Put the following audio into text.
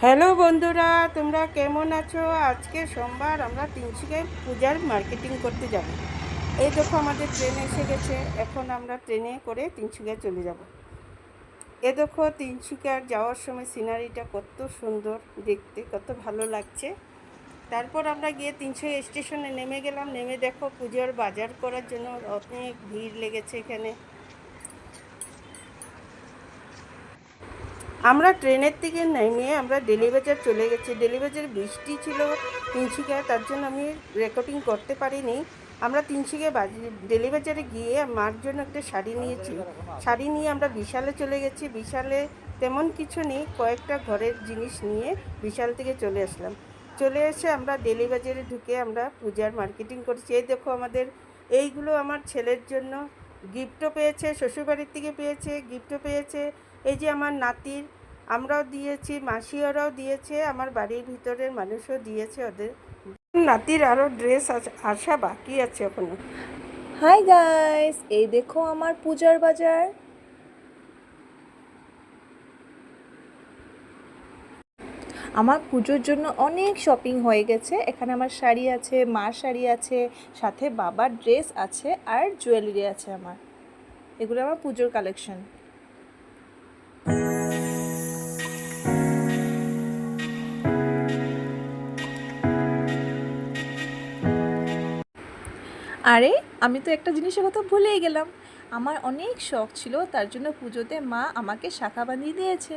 Hello বন্ধুরা, তোমরা কেমন আছো? আজকে সোমবার, আমরা তিনশিকায় পূজার মার্কেটিং করতে যাব। এই দেখো আমাদের ট্রেন এসে গেছে। এখন আমরা ট্রেনে করে তিনশিকায় চলে যাব। এ দেখো তিনশিকার যাওয়ার সময় সিনারিটা কত সুন্দর দেখতে, কত ভালো লাগছে। তারপর আমরা গিয়ে তিনশিকা স্টেশনে নেমে গেলাম। নেমে দেখো পুজোর বাজার করার জন্য অনেক ভিড় লেগেছে এখানে। আমরা ট্রেনের থেকে নেমে আমরা ডেলিবাজার চলে গেছি। ডেলিবাজারে বৃষ্টি ছিল তিনশিকায়, তার জন্য আমি রেকর্ডিং করতে পারিনি। আমরা তিনশিকায় ডেলিবাজারে গিয়ে মার জন্য একটা শাড়ি নিয়েছি। শাড়ি নিয়ে আমরা বিশালে চলে গেছি। বিশালে তেমন কিছু নেই, কয়েকটা ঘরের জিনিস নিয়ে বিশাল থেকে চলে আসলাম। চলে এসে আমরা ডেলিবাজারে ঢুকে আমরা পূজার মার্কেটিং করেছি। এই দেখো আমাদের এইগুলো আমার ছেলের জন্য গিফটও পেয়েছে, শ্বশুরবাড়ির থেকে পেয়েছে, গিফটও পেয়েছে। এই যে আমার নাতির, আমরাও দিয়েছি, মাসিওরাও দিয়েছে, আমার বাড়ির ভিতরের মানুষও দিয়েছে ওদের। নাতির আরও ড্রেস আসা বাকি আছে এখনো। হাই গাইস, এই দেখো আমার পূজার বাজার। আমার পুজোর জন্য অনেক শপিং হয়ে গেছে। এখানে আমার শাড়ি আছে, মার শাড়ি আছে, সাথে বাবার ড্রেস আছে আর জুয়েলারি আছে আমার। এগুলো আমার পুজোর কালেকশন। আরে, আমি তো একটা জিনিসের কথা ভুলেই গেলাম। আমার অনেক শখ ছিল, তার জন্য পুজোতে মা আমাকে শাঁখা বাঁধিয়ে দিয়েছে।